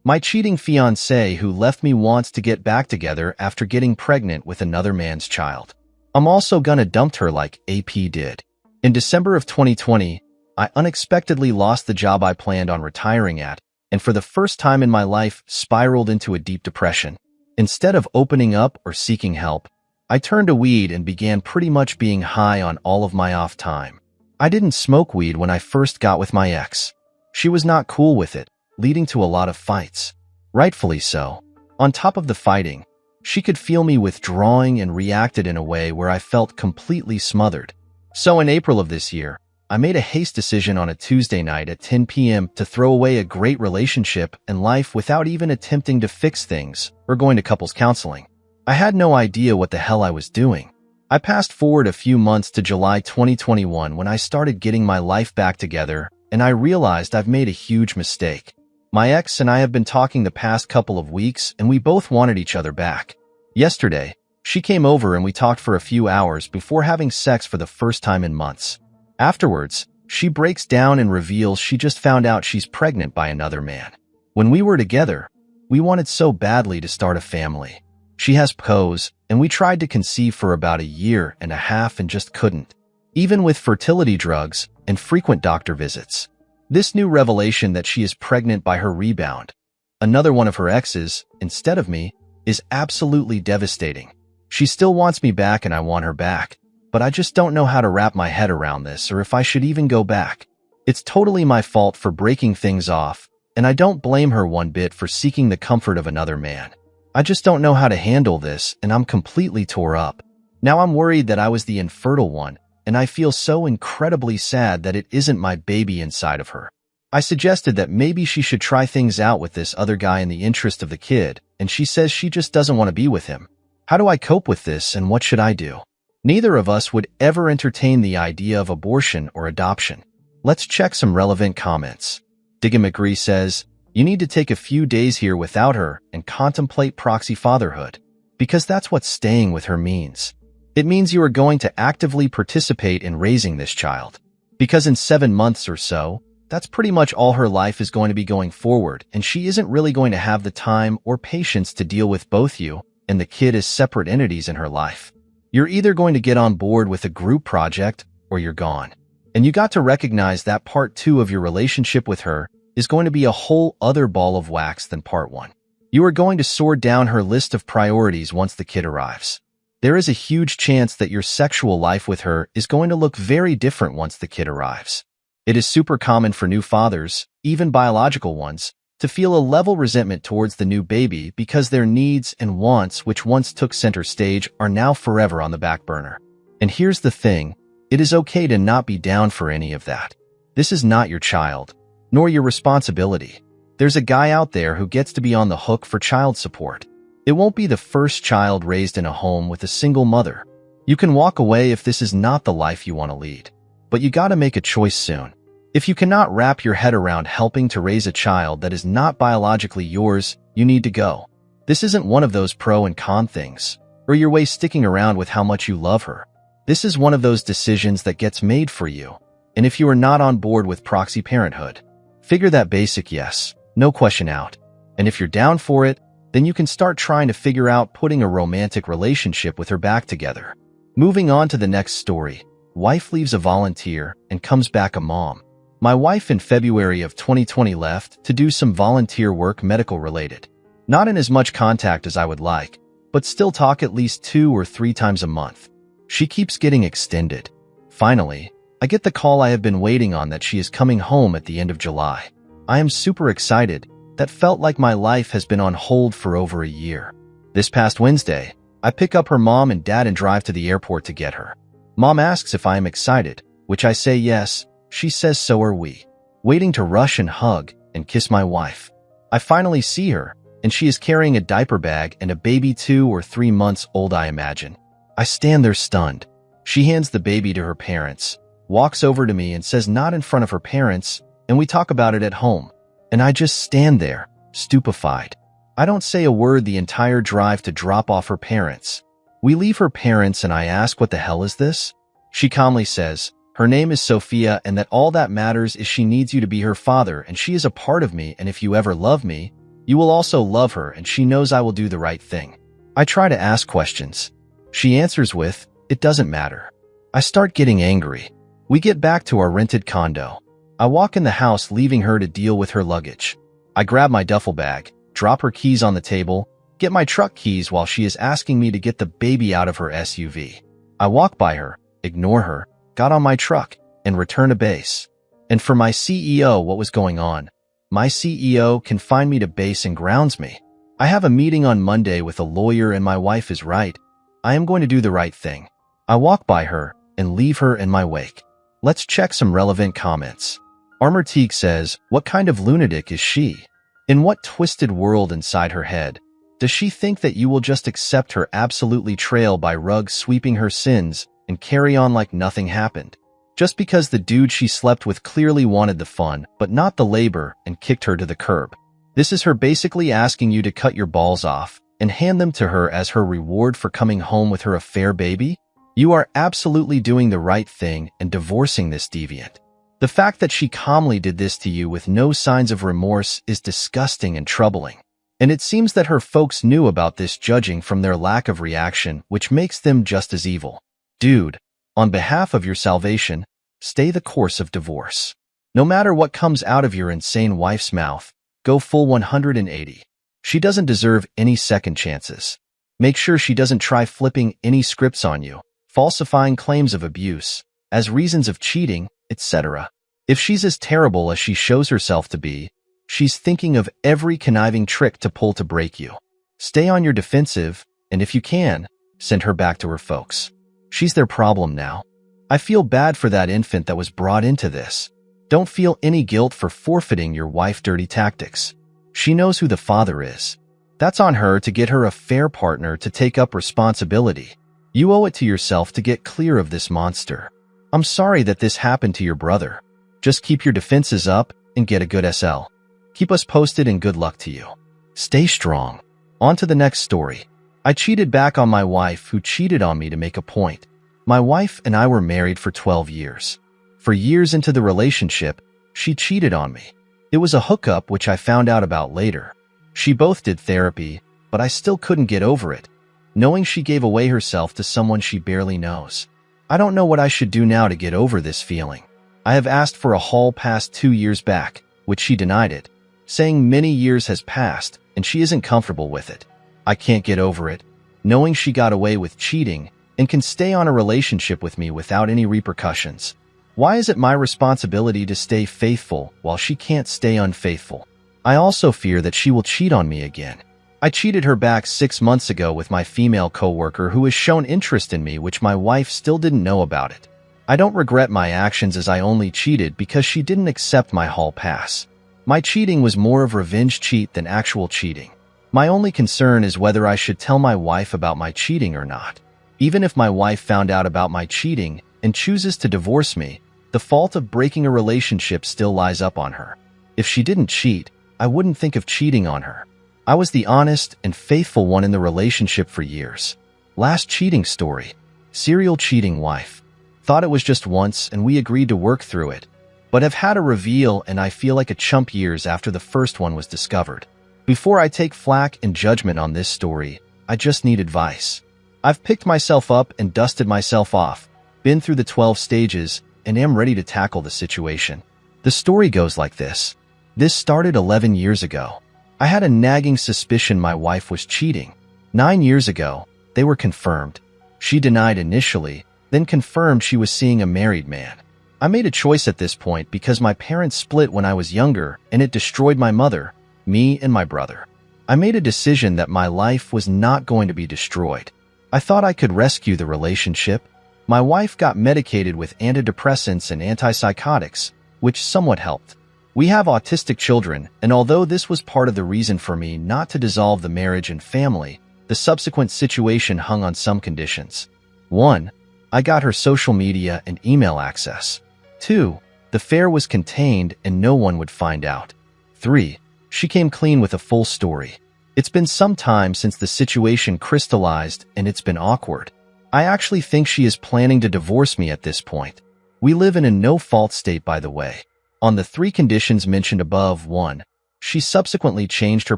My cheating fiancé who left me wants to get back together after getting pregnant with another man's child. I'm also gonna dump her like AP did. In December of 2020, I unexpectedly lost the job I planned on retiring at, and for the first time in my life, spiraled into a deep depression. Instead of opening up or seeking help, I turned to weed and began pretty much being high on all of my off time. I didn't smoke weed when I first got with my ex. She was not cool with it, leading to a lot of fights. Rightfully so. On top of the fighting, she could feel me withdrawing and reacted in a way where I felt completely smothered. So in April of this year, I made a haste decision on a Tuesday night at 10 p.m. to throw away a great relationship and life without even attempting to fix things or going to couples counseling. I had no idea what the hell I was doing. I passed forward a few months to July 2021 when I started getting my life back together, and I realized I've made a huge mistake. My ex and I have been talking the past couple of weeks, and we both wanted each other back. Yesterday, she came over and we talked for a few hours before having sex for the first time in months. Afterwards, she breaks down and reveals she just found out she's pregnant by another man. When we were together, we wanted so badly to start a family. She has PCOS, and we tried to conceive for about a year and a half and just couldn't, even with fertility drugs and frequent doctor visits. This new revelation that she is pregnant by her rebound, another one of her exes, instead of me, is absolutely devastating. She still wants me back and I want her back, but I just don't know how to wrap my head around this or if I should even go back. It's totally my fault for breaking things off, and I don't blame her one bit for seeking the comfort of another man. I just don't know how to handle this, and I'm completely tore up. Now I'm worried that I was the infertile one, and I feel so incredibly sad that it isn't my baby inside of her. I suggested that maybe she should try things out with this other guy in the interest of the kid, and she says she just doesn't want to be with him. How do I cope with this, and what should I do? Neither of us would ever entertain the idea of abortion or adoption. Let's check some relevant comments. Digga McGree says, "You need to take a few days here without her and contemplate proxy fatherhood, because that's what staying with her means. It means you are going to actively participate in raising this child. Because in 7 months or so, that's pretty much all her life is going to be going forward, and she isn't really going to have the time or patience to deal with both you and the kid as separate entities in her life. You're either going to get on board with a group project or you're gone. And you got to recognize that part 2 of your relationship with her is going to be a whole other ball of wax than part 1. You are going to sort down her list of priorities once the kid arrives. There is a huge chance that your sexual life with her is going to look very different once the kid arrives. It is super common for new fathers, even biological ones, to feel a level resentment towards the new baby because their needs and wants, which once took center stage, are now forever on the back burner. And here's the thing, it is okay to not be down for any of that. This is not your child, nor your responsibility. There's a guy out there who gets to be on the hook for child support. It won't be the first child raised in a home with a single mother. You can walk away if this is not the life you want to lead. But you gotta make a choice soon. If you cannot wrap your head around helping to raise a child that is not biologically yours, you need to go. This isn't one of those pro and con things, or your way sticking around with how much you love her. This is one of those decisions that gets made for you. And if you are not on board with proxy parenthood, figure that basic yes, no question out. And if you're down for it, then you can start trying to figure out putting a romantic relationship with her back together. Moving on to the next story. Wife leaves a volunteer and comes back a mom. My wife in February of 2020 left to do some volunteer work medical related. Not in as much contact as I would like, but still talk at least 2 or 3 times a month. She keeps getting extended. Finally, I get the call I have been waiting on that she is coming home at the end of July. I am super excited. That felt like my life has been on hold for over a year. This past Wednesday, I pick up her mom and dad and drive to the airport to get her. Mom asks if I am excited, which I say yes. She says so are we. Waiting to rush and hug and kiss my wife. I finally see her, and she is carrying a diaper bag and a baby 2 or 3 months old, I imagine. I stand there stunned. She hands the baby to her parents, walks over to me and says not in front of her parents, and we talk about it at home. And I just stand there, stupefied. I don't say a word the entire drive to drop off her parents. We leave her parents and I ask what the hell is this? She calmly says, her name is Sophia and that all that matters is she needs you to be her father and she is a part of me, and if you ever love me, You will also love her, and she knows I will do the right thing. I try to ask questions. She answers with, "It doesn't matter." I start getting angry. We get back to our rented condo. I walk in the house, leaving her to deal with her luggage. I grab my duffel bag, drop her keys on the table, get my truck keys while she is asking me to get the baby out of her SUV. I walk by her, ignore her, got on my truck, and return to base. And for my CEO, what was going on? My CEO confined me to base and grounds me. I have a meeting on Monday with a lawyer, and my wife is right. I am going to do the right thing. I walk by her and leave her in my wake. Let's check some relevant comments. Armorteague says, "What kind of lunatic is she? In what twisted world inside her head? Does she think that you will just accept her absolutely trail by rug sweeping her sins and carry on like nothing happened? Just because the dude she slept with clearly wanted the fun, but not the labor, and kicked her to the curb. This is her basically asking you to cut your balls off and hand them to her as her reward for coming home with her affair baby? You are absolutely doing the right thing and divorcing this deviant. The fact that she calmly did this to you with no signs of remorse is disgusting and troubling. And it seems that her folks knew about this, judging from their lack of reaction, which makes them just as evil. Dude, on behalf of your salvation, stay the course of divorce. No matter what comes out of your insane wife's mouth, go full 180. She doesn't deserve any second chances. Make sure she doesn't try flipping any scripts on you, falsifying claims of abuse as reasons of cheating, etc. If she's as terrible as she shows herself to be, she's thinking of every conniving trick to pull to break you. Stay on your defensive, and if you can, send her back to her folks. She's their problem now. I feel bad for that infant that was brought into this. Don't feel any guilt for forfeiting your wife dirty tactics. She knows who the father is. That's on her to get her a fair partner to take up responsibility. You owe it to yourself to get clear of this monster. I'm sorry that this happened to your brother. Just keep your defenses up and get a good SL. Keep us posted, and good luck to you. Stay strong. On to the next story. I cheated back on my wife, who cheated on me to make a point. My wife and I were married for 12 years. For years into the relationship, she cheated on me. It was a hookup, which I found out about later. She both did therapy, but I still couldn't get over it, knowing she gave away herself to someone she barely knows. I don't know what I should do now to get over this feeling. I have asked for a hall pass 2 years back, which she denied it, saying many years has passed and she isn't comfortable with it. I can't get over it, knowing she got away with cheating and can stay on a relationship with me without any repercussions. Why is it my responsibility to stay faithful while she can't stay unfaithful? I also fear that she will cheat on me again. I cheated her back 6 months ago with my female coworker, who has shown interest in me, which my wife still didn't know about it. I don't regret my actions, as I only cheated because she didn't accept my hall pass. My cheating was more of revenge cheat than actual cheating. My only concern is whether I should tell my wife about my cheating or not. Even if my wife found out about my cheating and chooses to divorce me, the fault of breaking a relationship still lies up on her. If she didn't cheat, I wouldn't think of cheating on her. I was the honest and faithful one in the relationship for years. Last cheating story. Serial cheating wife. Thought it was just once and we agreed to work through it, but have had a reveal and I feel like a chump years after the first one was discovered. Before I take flack and judgment on this story, I just need advice. I've picked myself up and dusted myself off, been through the 12 stages, and am ready to tackle the situation. The story goes like this. This started 11 years ago. I had a nagging suspicion my wife was cheating. 9 years ago, they were confirmed. She denied initially, then confirmed she was seeing a married man. I made a choice at this point because my parents split when I was younger and it destroyed my mother, me, and my brother. I made a decision that my life was not going to be destroyed. I thought I could rescue the relationship. My wife got medicated with antidepressants and antipsychotics, which somewhat helped. We have autistic children, and although this was part of the reason for me not to dissolve the marriage and family, the subsequent situation hung on some conditions. 1. I got her social media and email access. 2. The affair was contained and no one would find out. 3. She came clean with a full story. It's been some time since the situation crystallized and it's been awkward. I actually think she is planning to divorce me at this point. We live in a no-fault state, by the way. On the 3 conditions mentioned above: 1. She subsequently changed her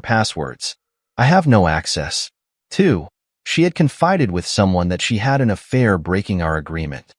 passwords. I have no access. 2. She had confided with someone that she had an affair, breaking our agreement.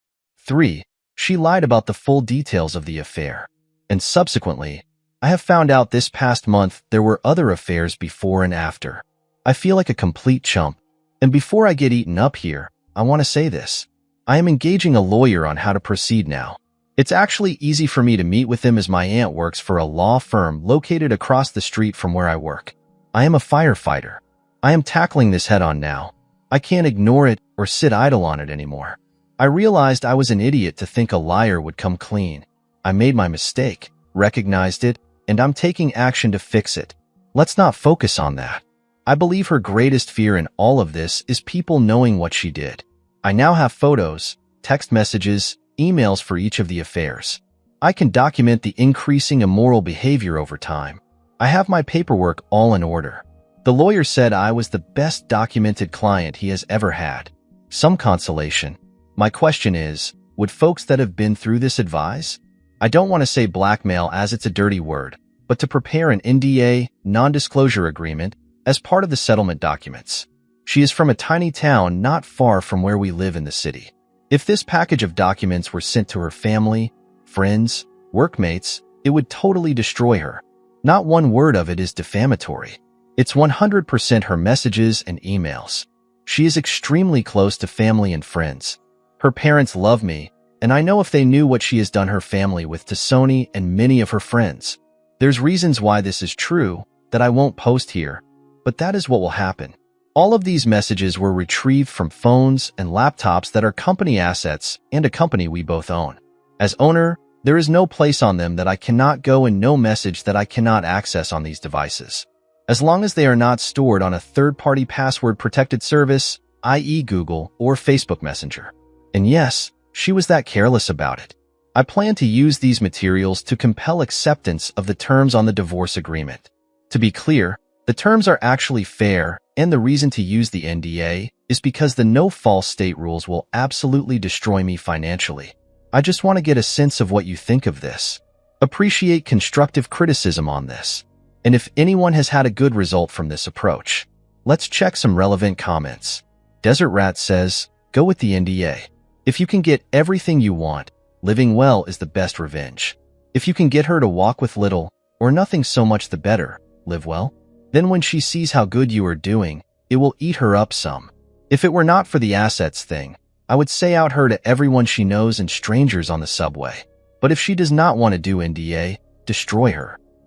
3. She lied about the full details of the affair. And subsequently, I have found out this past month there were other affairs before and after. I feel like a complete chump. And before I get eaten up here, I want to say this. I am engaging a lawyer on how to proceed now. It's actually easy for me to meet with him as my aunt works for a law firm located across the street from where I work. I am a firefighter. I am tackling this head on now. I can't ignore it or sit idle on it anymore. I realized I was an idiot to think a liar would come clean. I made my mistake, recognized it, and I'm taking action to fix it. Let's not focus on that. I believe her greatest fear in all of this is people knowing what she did. I now have photos, text messages, emails for each of the affairs. I can document the increasing immoral behavior over time. I have my paperwork all in order. The lawyer said I was the best documented client he has ever had. Some consolation. My question is, would folks that have been through this advise? I don't want to say blackmail as it's a dirty word, but to prepare an NDA, non-disclosure agreement, as part of the settlement documents. She is from a tiny town not far from where we live in the city. If this package of documents were sent to her family, friends, workmates, it would totally destroy her. Not one word of it is defamatory. It's 100% her messages and emails. She is extremely close to family and friends. Her parents love me, and I know if they knew what she has done her family with to Sony and many of her friends. There's reasons why this is true that I won't post here, but that is what will happen. All of these messages were retrieved from phones and laptops that are company assets and a company we both own. As owner, there is no place on them that I cannot go and no message that I cannot access on these devices. As long as they are not stored on a third-party password-protected service, i.e. Google or Facebook Messenger. And yes, she was that careless about it. I plan to use these materials to compel acceptance of the terms on the divorce agreement. To be clear, the terms are actually fair, and the reason to use the NDA is because the no false state rules will absolutely destroy me financially. I just want to get a sense of what you think of this. Appreciate constructive criticism on this. And if anyone has had a good result from this approach, let's check some relevant comments. Desert Rat says, go with the NDA. If you can get everything you want, living well is the best revenge. If you can get her to walk with little or nothing, so much the better, live well. Then when she sees how good you are doing, it will eat her up some. If it were not for the assets thing, I would say out her to everyone she knows and strangers on the subway. But if she does not want to do NDA, destroy her.